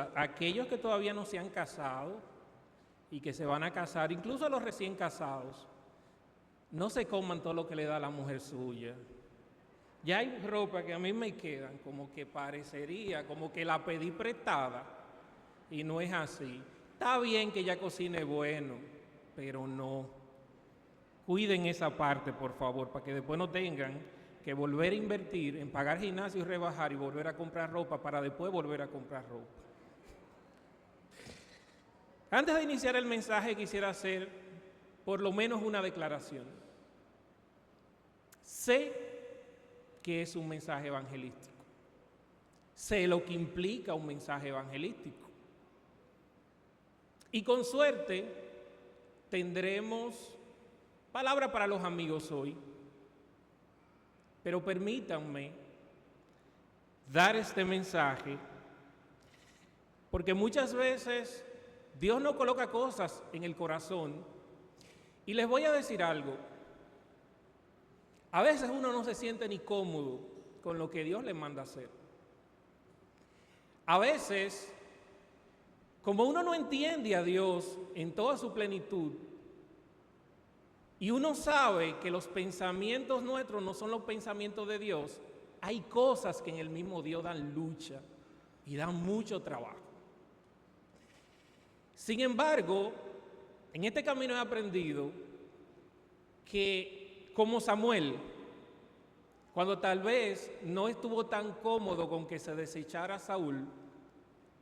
cosa, aquellos que todavía no se han casado y que se van a casar, incluso los recién casados, no se coman todo lo que le da la mujer suya. Ya hay ropa que a mí me quedan como que parecería, como que la pedí prestada y no es así. Está bien que ella cocine bueno, pero no. Cuiden esa parte, por favor, para que después no tengan que volver a invertir en pagar gimnasio y rebajar y volver a comprar ropa para después volver a comprar ropa. Antes de iniciar el mensaje quisiera hacer por lo menos una declaración. Sé que es un mensaje evangelístico. Sé lo que implica un mensaje evangelístico. Y con suerte tendremos palabra para los amigos hoy. Pero permítanme dar este mensaje, porque muchas veces Dios nos coloca cosas en el corazón y les voy a decir algo. A veces uno no se siente ni cómodo con lo que Dios le manda hacer. A veces, como uno no entiende a Dios en toda su plenitud, y uno sabe que los pensamientos nuestros no son los pensamientos de Dios, hay cosas que en el mismo Dios dan lucha y dan mucho trabajo. Sin embargo, en este camino he aprendido que, como Samuel, cuando tal vez no estuvo tan cómodo con que se desechara a Saúl,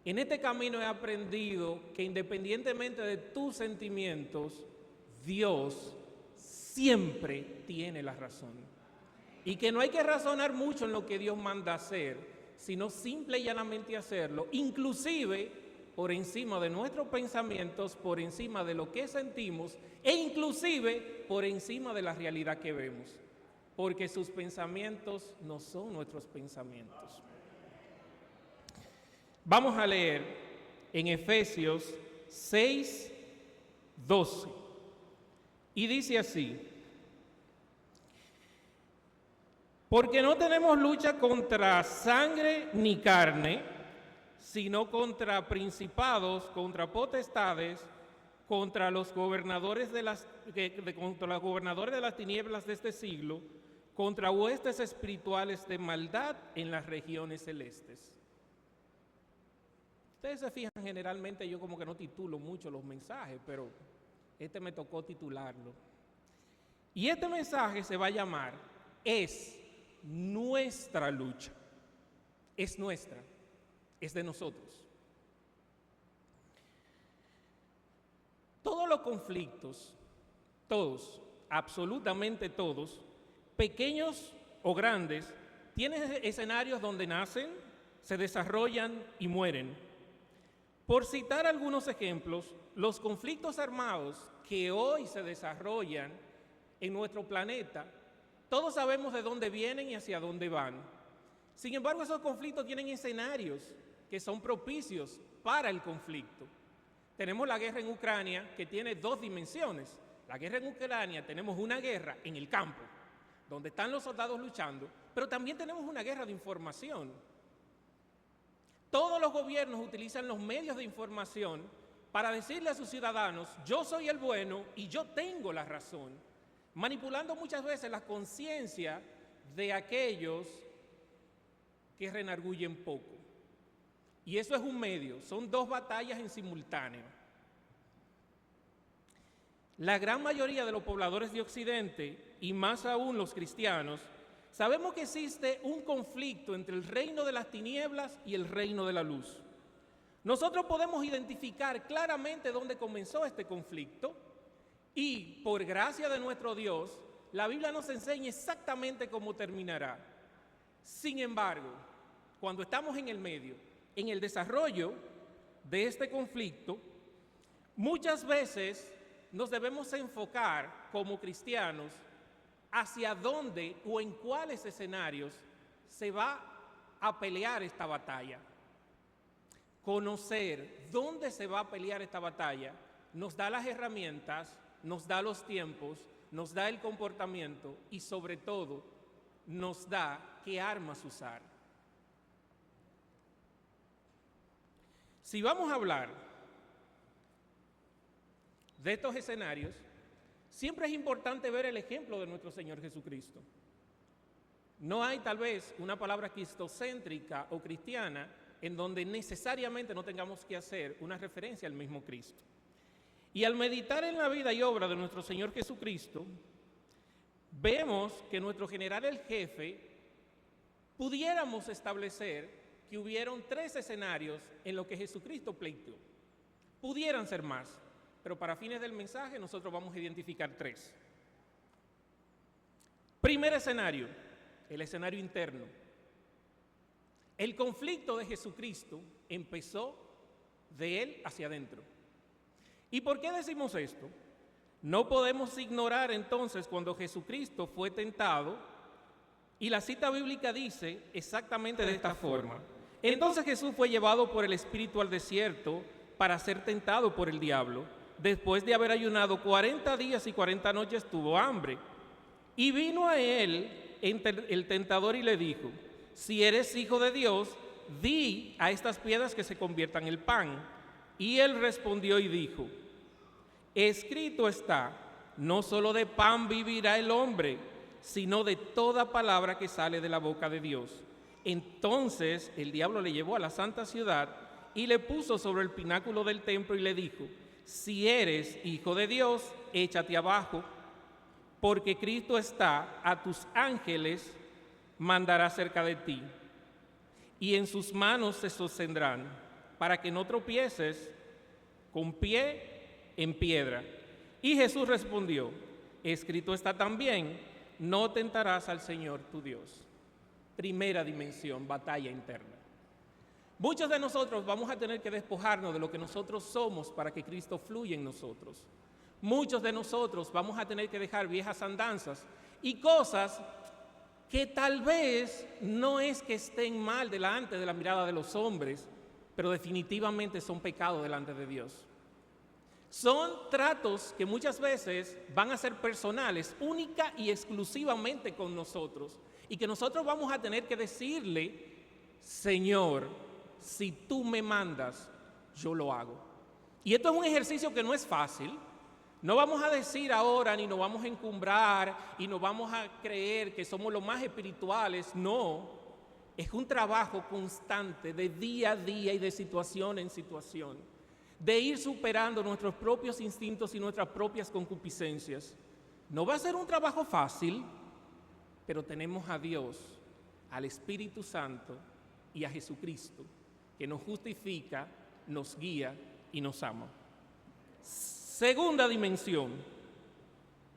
en este camino he aprendido que independientemente de tus sentimientos, Dios siempre tiene la razón. Y que no hay que razonar mucho en lo que Dios manda hacer, sino simple y llanamente hacerlo, inclusive por encima de nuestros pensamientos, por encima de lo que sentimos e inclusive por encima de la realidad que vemos. Porque sus pensamientos no son nuestros pensamientos. Vamos a leer en Efesios 6:12. Y dice así: porque no tenemos lucha contra sangre ni carne, sino contra principados, contra potestades, contra los gobernadores de las tinieblas de este siglo, contra huestes espirituales de maldad en las regiones celestes. Ustedes se fijan, generalmente yo como que no titulo mucho los mensajes, pero este me tocó titularlo. Y este mensaje se va a llamar Es nuestra lucha. Es nuestra, es de nosotros. Todos los conflictos, todos, absolutamente todos, pequeños o grandes, tienen escenarios donde nacen, se desarrollan y mueren. Por citar algunos ejemplos, los conflictos armados que hoy se desarrollan en nuestro planeta, todos sabemos de dónde vienen y hacia dónde van. Sin embargo, esos conflictos tienen escenarios que son propicios para el conflicto. Tenemos la guerra en Ucrania, que tiene dos dimensiones. La guerra en Ucrania, tenemos una guerra en el campo, donde están los soldados luchando, pero también tenemos una guerra de información. Todos los gobiernos utilizan los medios de información para decirle a sus ciudadanos: yo soy el bueno y yo tengo la razón, manipulando muchas veces la conciencia de aquellos que renargullen poco. Y eso es un medio, son dos batallas en simultáneo. La gran mayoría de los pobladores de Occidente, y más aún los cristianos, sabemos que existe un conflicto entre el reino de las tinieblas y el reino de la luz. Nosotros podemos identificar claramente dónde comenzó este conflicto y, por gracia de nuestro Dios, la Biblia nos enseña exactamente cómo terminará. Sin embargo, cuando estamos en el medio, en el desarrollo de este conflicto, muchas veces nos debemos enfocar como cristianos hacia dónde o en cuáles escenarios se va a pelear esta batalla. Conocer dónde se va a pelear esta batalla nos da las herramientas, nos da los tiempos, nos da el comportamiento y sobre todo nos da qué armas usar. Si vamos a hablar de estos escenarios, siempre es importante ver el ejemplo de nuestro Señor Jesucristo. No hay tal vez una palabra cristocéntrica o cristiana en donde necesariamente no tengamos que hacer una referencia al mismo Cristo. Y al meditar en la vida y obra de nuestro Señor Jesucristo, vemos que nuestro general el jefe pudiéramos establecer que hubieron 3 escenarios en los que Jesucristo pleiteó. Pudieran ser más, pero para fines del mensaje nosotros vamos a identificar 3. Primer escenario, el escenario interno. El conflicto de Jesucristo empezó de Él hacia adentro. ¿Y por qué decimos esto? No podemos ignorar entonces cuando Jesucristo fue tentado, y la cita bíblica dice exactamente de esta forma. Entonces Jesús fue llevado por el Espíritu al desierto para ser tentado por el diablo. Después de haber ayunado 40 días y 40 noches tuvo hambre. Y vino a él el tentador y le dijo: si eres hijo de Dios, di a estas piedras que se conviertan en pan. Y él respondió y dijo: escrito está, no solo de pan vivirá el hombre, sino de toda palabra que sale de la boca de Dios. Entonces el diablo le llevó a la santa ciudad y le puso sobre el pináculo del templo y le dijo: si eres hijo de Dios, échate abajo, porque Cristo está, a tus ángeles mandará cerca de ti, y en sus manos se sostendrán, para que no tropieces con pie en piedra. Y Jesús respondió: escrito está también, no tentarás al Señor tu Dios. Primera dimensión, batalla interna. Muchos de nosotros vamos a tener que despojarnos de lo que nosotros somos para que Cristo fluya en nosotros. Muchos de nosotros vamos a tener que dejar viejas andanzas y cosas que tal vez no es que estén mal delante de la mirada de los hombres, pero definitivamente son pecados delante de Dios. Son tratos que muchas veces van a ser personales, única y exclusivamente con nosotros, y que nosotros vamos a tener que decirle: Señor, si tú me mandas, yo lo hago. Y esto es un ejercicio que no es fácil. No vamos a decir ahora, ni nos vamos a encumbrar y nos vamos a creer que somos los más espirituales. No, es un trabajo constante de día a día y de situación en situación, de ir superando nuestros propios instintos y nuestras propias concupiscencias. No va a ser un trabajo fácil, pero tenemos a Dios, al Espíritu Santo y a Jesucristo, que nos justifica, nos guía y nos ama. Segunda dimensión,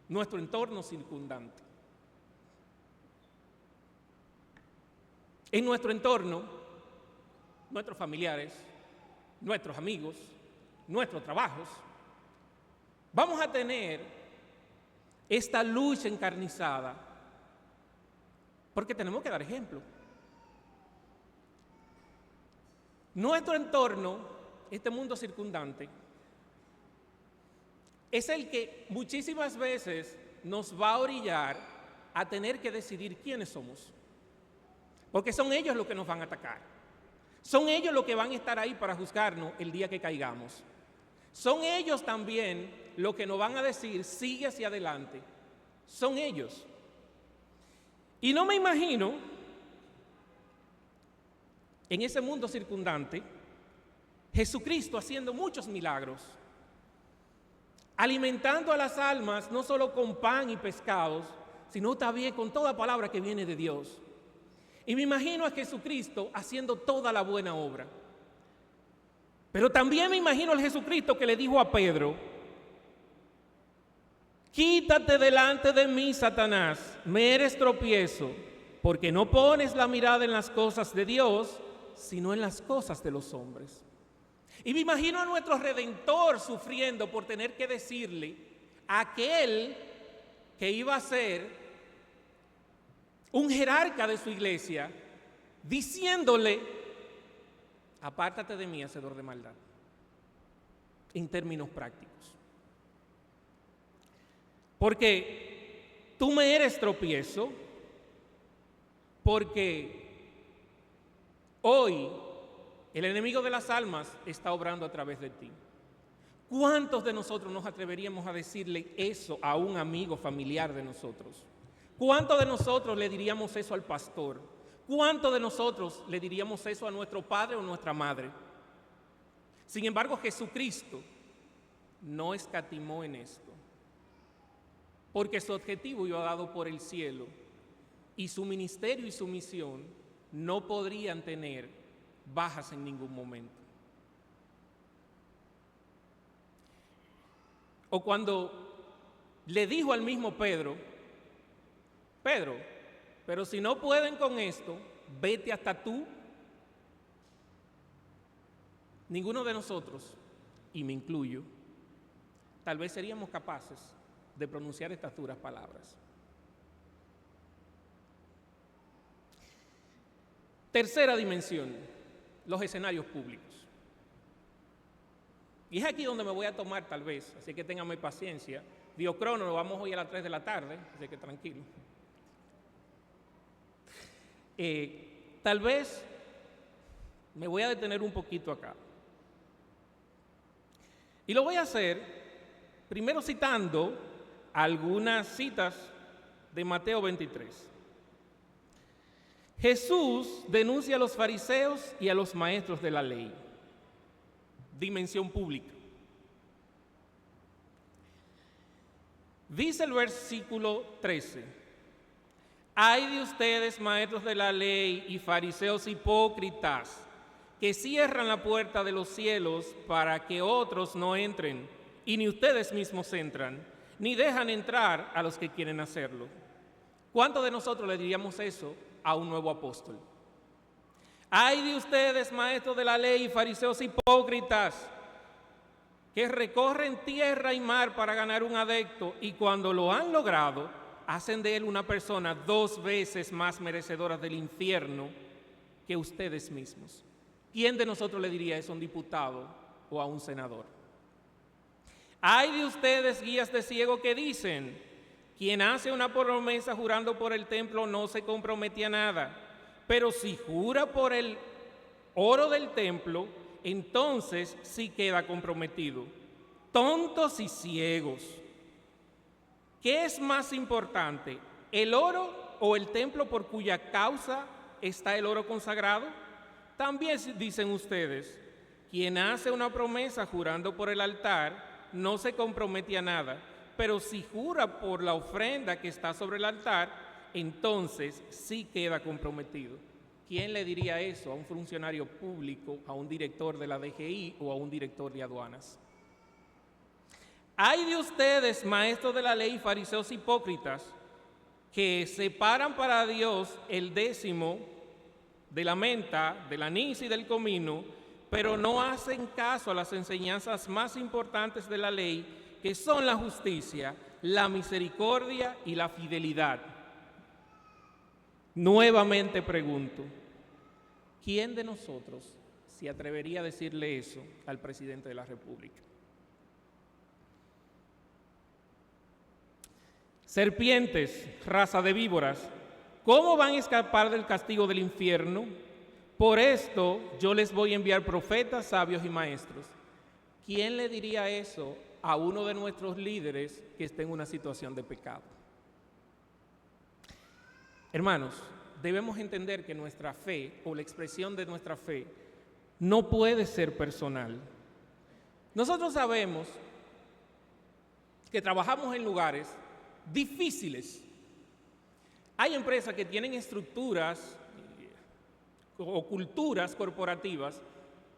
nuestro entorno circundante. En nuestro entorno, nuestros familiares, nuestros amigos, nuestros trabajos, vamos a tener esta lucha encarnizada, porque tenemos que dar ejemplo. Nuestro entorno, este mundo circundante, es el que muchísimas veces nos va a orillar a tener que decidir quiénes somos, porque son ellos los que nos van a atacar, son ellos los que van a estar ahí para juzgarnos el día que caigamos, son ellos también los que nos van a decir: sigue hacia adelante, son ellos. Y no me imagino en ese mundo circundante Jesucristo haciendo muchos milagros, alimentando a las almas no solo con pan y pescados, sino también con toda palabra que viene de Dios. Y me imagino a Jesucristo haciendo toda la buena obra. Pero también me imagino al Jesucristo que le dijo a Pedro: quítate delante de mí, Satanás, me eres tropiezo, porque no pones la mirada en las cosas de Dios, sino en las cosas de los hombres. Y me imagino a nuestro Redentor sufriendo por tener que decirle a aquel que iba a ser un jerarca de su iglesia, diciéndole: apártate de mí, hacedor de maldad, en términos prácticos. Porque tú me eres tropiezo, porque hoy El enemigo de las almas está obrando a través de ti. ¿Cuántos de nosotros nos atreveríamos a decirle eso a un amigo familiar de nosotros? ¿Cuántos de nosotros le diríamos eso al pastor? ¿Cuántos de nosotros le diríamos eso a nuestro padre o nuestra madre? Sin embargo, Jesucristo no escatimó en esto, porque su objetivo iba dado por el cielo y su ministerio y su misión no podrían tener bajas en ningún momento. O cuando le dijo al mismo Pedro, Pedro, pero si no pueden con esto, vete hasta tú. Ninguno de nosotros, y me incluyo, tal vez seríamos capaces de pronunciar estas duras palabras. Tercera dimensión, los escenarios públicos. Y es aquí donde me voy a tomar tal vez, así que ténganme paciencia. Diocrono, lo vamos hoy a las 3 de la tarde, así que tranquilo. Tal vez me voy a detener un poquito acá. Y lo voy a hacer primero citando algunas citas de Mateo 23. Jesús denuncia a los fariseos y a los maestros de la ley. Dimensión pública. Dice el versículo 13: Ay de ustedes, maestros de la ley y fariseos hipócritas, que cierran la puerta de los cielos para que otros no entren, y ni ustedes mismos entran, ni dejan entrar a los que quieren hacerlo. ¿Cuántos de nosotros le diríamos eso a un nuevo apóstol? Ay de ustedes, maestros de la ley y fariseos hipócritas, que recorren tierra y mar para ganar un adepto, y cuando lo han logrado, hacen de él una persona 2 veces más merecedora del infierno que ustedes mismos. ¿Quién de nosotros le diría eso a un diputado o a un senador? Ay de ustedes, guías de ciego, que dicen: quien hace una promesa jurando por el templo no se compromete a nada, pero si jura por el oro del templo, entonces sí queda comprometido. Tontos y ciegos. ¿Qué es más importante, el oro o el templo por cuya causa está el oro consagrado? También dicen ustedes: quien hace una promesa jurando por el altar no se compromete a nada, pero si jura por la ofrenda que está sobre el altar, entonces sí queda comprometido. ¿Quién le diría eso a un funcionario público, a un director de la DGI o a un director de aduanas? Ay de ustedes, maestros de la ley y fariseos hipócritas, que separan para Dios el 10º de la menta, del anís y del comino, pero no hacen caso a las enseñanzas más importantes de la ley, que son la justicia, la misericordia y la fidelidad. Nuevamente pregunto, ¿quién de nosotros se atrevería a decirle eso al presidente de la República? Serpientes, raza de víboras, ¿cómo van a escapar del castigo del infierno? Por esto yo les voy a enviar profetas, sabios y maestros. ¿Quién le diría eso a uno de nuestros líderes que esté en una situación de pecado? Hermanos, debemos entender que nuestra fe o la expresión de nuestra fe no puede ser personal. Nosotros sabemos que trabajamos en lugares difíciles. Hay empresas que tienen estructuras o culturas corporativas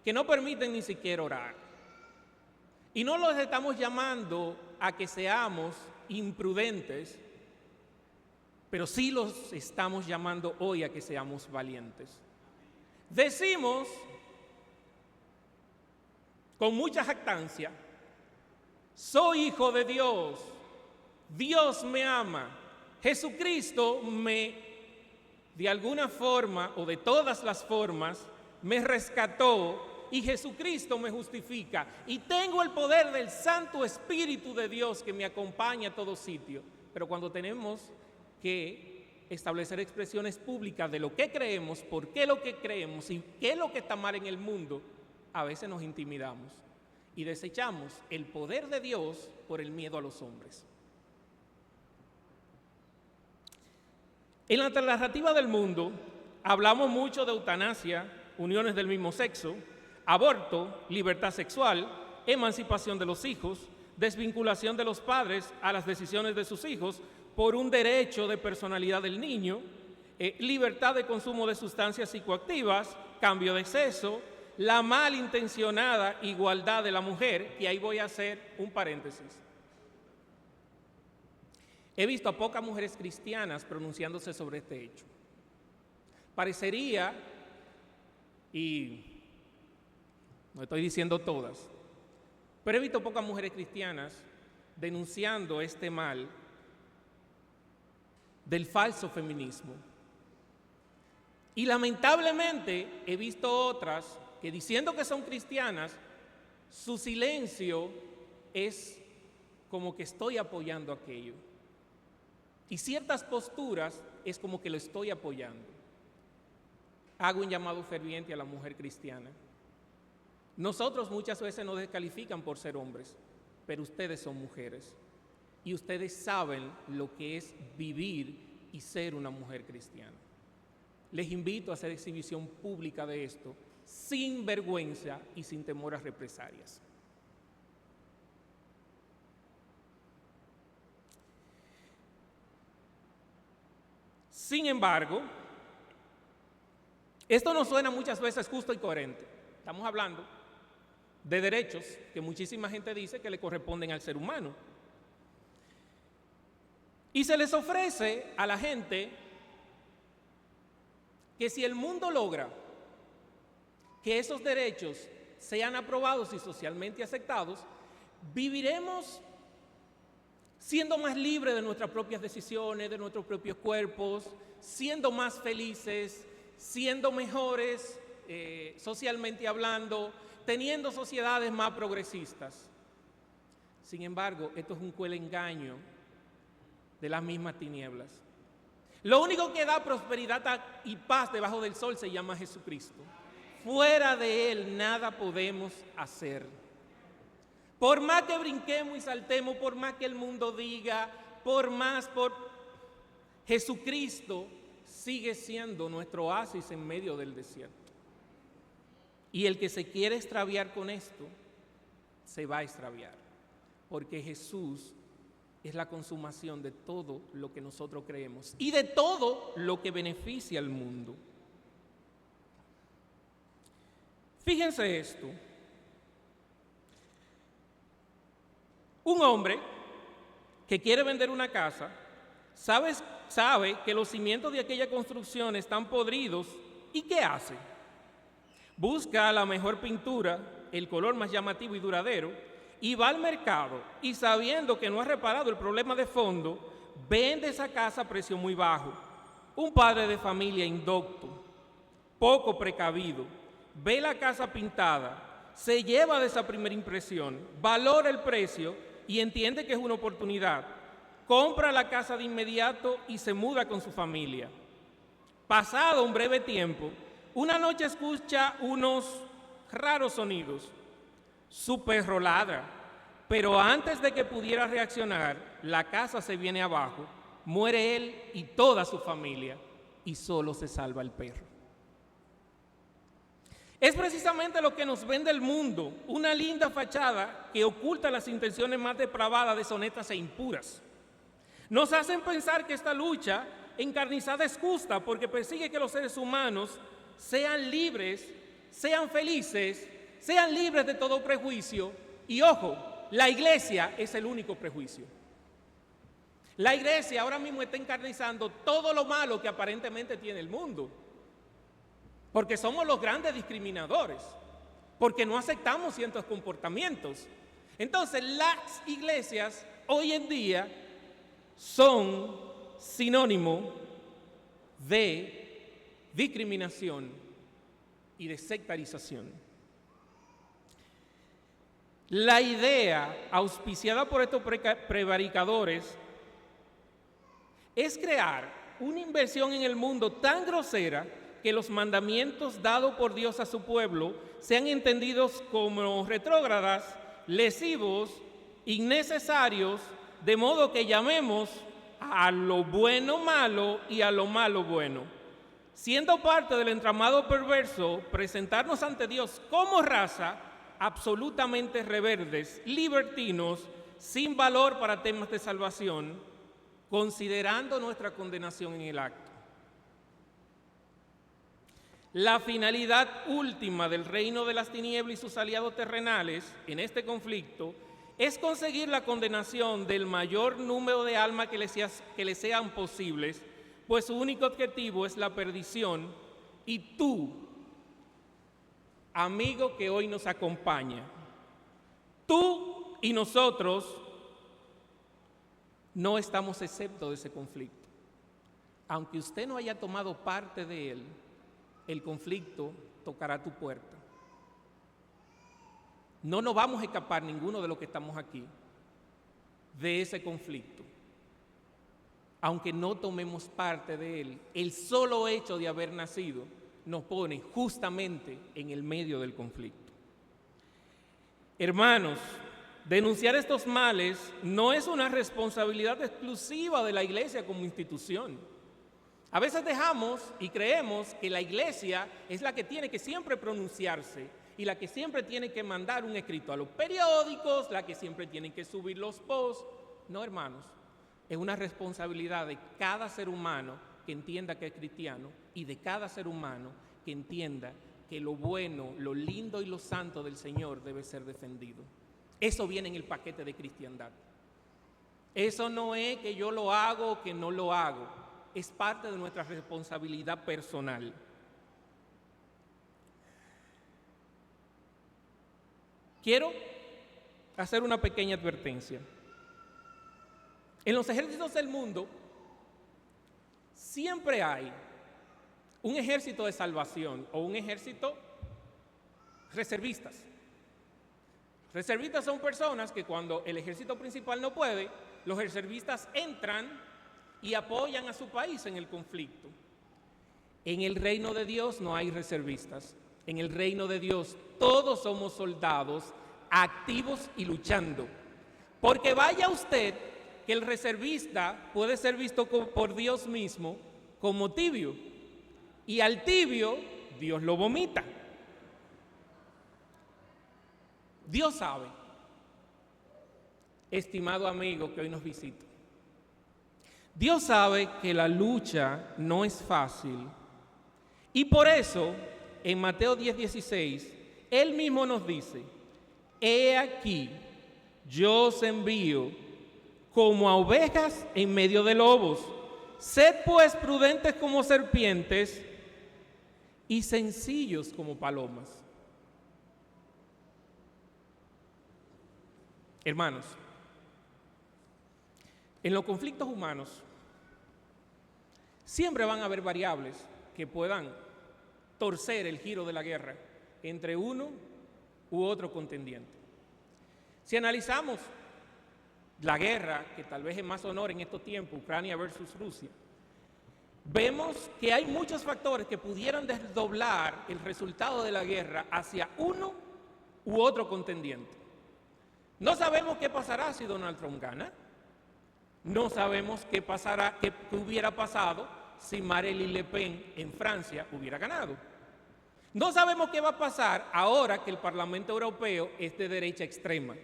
que no permiten ni siquiera orar. Y no los estamos llamando a que seamos imprudentes, pero sí los estamos llamando hoy a que seamos valientes. Decimos con mucha jactancia: soy hijo de Dios, Dios me ama, Jesucristo de alguna forma o de todas las formas, me rescató y Jesucristo me justifica. Y tengo el poder del Santo Espíritu de Dios que me acompaña a todo sitio. Pero cuando tenemos que establecer expresiones públicas de lo que creemos, por qué lo que creemos y qué es lo que está mal en el mundo, a veces nos intimidamos y desechamos el poder de Dios por el miedo a los hombres. En la narrativa del mundo hablamos mucho de eutanasia, uniones del mismo sexo, aborto, libertad sexual, emancipación de los hijos, desvinculación de los padres a las decisiones de sus hijos por un derecho de personalidad del niño, libertad de consumo de sustancias psicoactivas, cambio de sexo, la malintencionada igualdad de la mujer, y ahí voy a hacer un paréntesis. He visto a pocas mujeres cristianas pronunciándose sobre este hecho. Parecería, y no estoy diciendo todas, pero he visto pocas mujeres cristianas denunciando este mal del falso feminismo. Y lamentablemente he visto otras que, diciendo que son cristianas, su silencio es como que estoy apoyando aquello. Y ciertas posturas es como que lo estoy apoyando. Hago un llamado ferviente a la mujer cristiana. Nosotros muchas veces nos descalifican por ser hombres, pero ustedes son mujeres. Y ustedes saben lo que es vivir y ser una mujer cristiana. Les invito a hacer exhibición pública de esto, sin vergüenza y sin temor a represalias. Sin embargo, esto nos suena muchas veces justo y coherente. Estamos hablando de derechos que muchísima gente dice que le corresponden al ser humano. Y se les ofrece a la gente que si el mundo logra que esos derechos sean aprobados y socialmente aceptados, viviremos siendo más libres de nuestras propias decisiones, de nuestros propios cuerpos, siendo más felices, siendo mejores socialmente hablando, teniendo sociedades más progresistas. Sin embargo, esto es un cruel engaño de las mismas tinieblas. Lo único que da prosperidad y paz debajo del sol se llama Jesucristo. Fuera de Él nada podemos hacer. Por más que brinquemos y saltemos, por más que el mundo diga, Jesucristo sigue siendo nuestro oasis en medio del desierto. Y el que se quiere extraviar con esto, se va a extraviar, porque Jesús es la consumación de todo lo que nosotros creemos y de todo lo que beneficia al mundo. Fíjense esto. Un hombre que quiere vender una casa sabe que los cimientos de aquella construcción están podridos. ¿Y qué hace? Busca la mejor pintura, el color más llamativo y duradero, y va al mercado y, sabiendo que no ha reparado el problema de fondo, vende esa casa a precio muy bajo. Un padre de familia indocto, poco precavido, ve la casa pintada, se lleva de esa primera impresión, valora el precio y entiende que es una oportunidad. Compra la casa de inmediato y se muda con su familia. Pasado un breve tiempo, una noche escucha unos raros sonidos. Su perro ladra, pero antes de que pudiera reaccionar, la casa se viene abajo, muere él y toda su familia, y solo se salva el perro. Es precisamente lo que nos vende el mundo, una linda fachada que oculta las intenciones más depravadas, deshonestas e impuras. Nos hacen pensar que esta lucha encarnizada es justa porque persigue que los seres humanos sean libres, sean felices, sean libres de todo prejuicio. Y ojo, la iglesia es el único prejuicio. La iglesia ahora mismo está encarnizando todo lo malo que aparentemente tiene el mundo. Porque somos los grandes discriminadores, porque no aceptamos ciertos comportamientos. Entonces, las iglesias hoy en día son sinónimo de discriminación y de sectarización. La idea auspiciada por estos prevaricadores es crear una inversión en el mundo tan grosera que los mandamientos dados por Dios a su pueblo sean entendidos como retrógradas, lesivos, innecesarios, de modo que llamemos a lo bueno malo y a lo malo bueno. Siendo parte del entramado perverso, presentarnos ante Dios como raza absolutamente rebeldes, libertinos, sin valor para temas de salvación, considerando nuestra condenación en el acto. La finalidad última del reino de las tinieblas y sus aliados terrenales en este conflicto es conseguir la condenación del mayor número de almas que les sean posibles, pues su único objetivo es la perdición. Y tú, amigo que hoy nos acompaña, tú y nosotros no estamos exentos de ese conflicto. Aunque usted no haya tomado parte de él, el conflicto tocará tu puerta. No nos vamos a escapar ninguno de los que estamos aquí de ese conflicto. Aunque no tomemos parte de él, el solo hecho de haber nacido nos pone justamente en el medio del conflicto. Hermanos, denunciar estos males no es una responsabilidad exclusiva de la Iglesia como institución. A veces dejamos y creemos que la Iglesia es la que tiene que siempre pronunciarse y la que siempre tiene que mandar un escrito a los periódicos, la que siempre tiene que subir los posts. No, hermanos, es una responsabilidad de cada ser humano que entienda que es cristiano y de cada ser humano que entienda que lo bueno, lo lindo y lo santo del Señor debe ser defendido. Eso viene en el paquete de cristiandad. Eso no es que yo lo hago o que no lo hago. Es parte de nuestra responsabilidad personal. Quiero hacer una pequeña advertencia. En los ejércitos del mundo siempre hay un ejército de salvación o un ejército reservistas. Reservistas son personas que cuando el ejército principal no puede, los reservistas entran y apoyan a su país en el conflicto. En el reino de Dios no hay reservistas. En el reino de Dios todos somos soldados activos y luchando. Porque vaya usted que el reservista puede ser visto por Dios mismo como tibio. Y al tibio Dios lo vomita. Dios sabe, estimado amigo que hoy nos visita. Dios sabe que la lucha no es fácil y por eso en Mateo 10:16 Él mismo nos dice: he aquí, yo os envío como a ovejas en medio de lobos. Sed pues prudentes como serpientes y sencillos como palomas. Hermanos, en los conflictos humanos siempre van a haber variables que puedan torcer el giro de la guerra entre uno u otro contendiente. Si analizamos la guerra, que tal vez es más honor en estos tiempos, Ucrania versus Rusia, vemos que hay muchos factores que pudieran desdoblar el resultado de la guerra hacia uno u otro contendiente. No sabemos qué pasará si Donald Trump gana. No sabemos qué pasará, qué hubiera pasado si Marine Le Pen en Francia hubiera ganado. No sabemos qué va a pasar ahora que el Parlamento Europeo es de derecha extrema.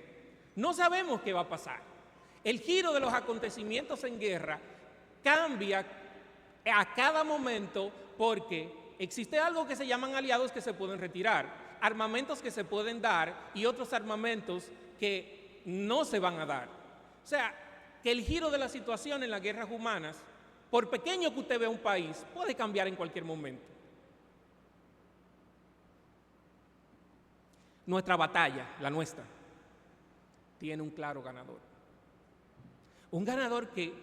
No sabemos qué va a pasar. El giro de los acontecimientos en guerra cambia a cada momento porque existe algo que se llaman aliados que se pueden retirar, armamentos que se pueden dar y otros armamentos que no se van a dar. O sea, que el giro de la situación en las guerras humanas, por pequeño que usted vea un país, puede cambiar en cualquier momento. Nuestra batalla, la nuestra, tiene un claro ganador. Un ganador que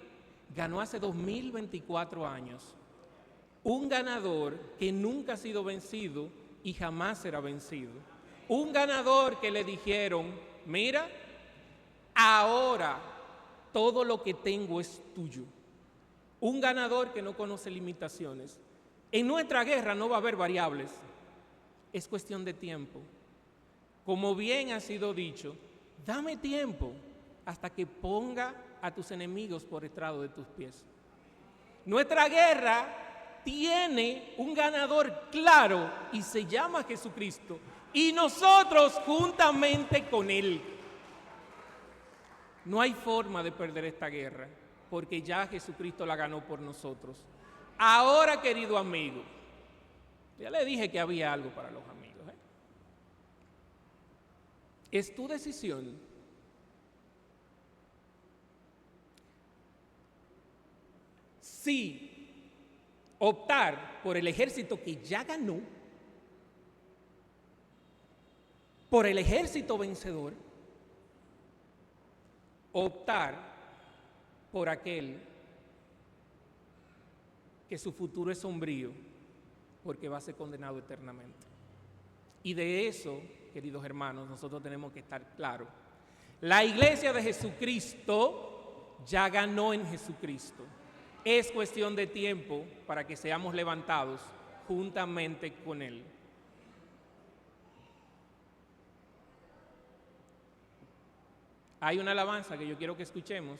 ganó hace 2024 años. Un ganador que nunca ha sido vencido y jamás será vencido. Un ganador que le dijeron: mira, ahora todo lo que tengo es tuyo. un ganador que no conoce limitaciones. En nuestra guerra no va a haber variables, es cuestión de tiempo. Como bien ha sido dicho, dame tiempo hasta que ponga a tus enemigos por estrado de tus pies. Nuestra guerra tiene un ganador claro y se llama Jesucristo. Y nosotros juntamente con Él. No hay forma de perder esta guerra, porque ya Jesucristo la ganó por nosotros. Ahora, querido amigo, ya le dije que había algo para los amigos. Es tu decisión si optar por el ejército que ya ganó, por el ejército vencedor, optar por aquel que su futuro es sombrío porque va a ser condenado eternamente. Y de eso, queridos hermanos, nosotros tenemos que estar claros. La iglesia de Jesucristo ya ganó en Jesucristo. Es cuestión de tiempo para que seamos levantados juntamente con Él. Hay una alabanza que yo quiero que escuchemos.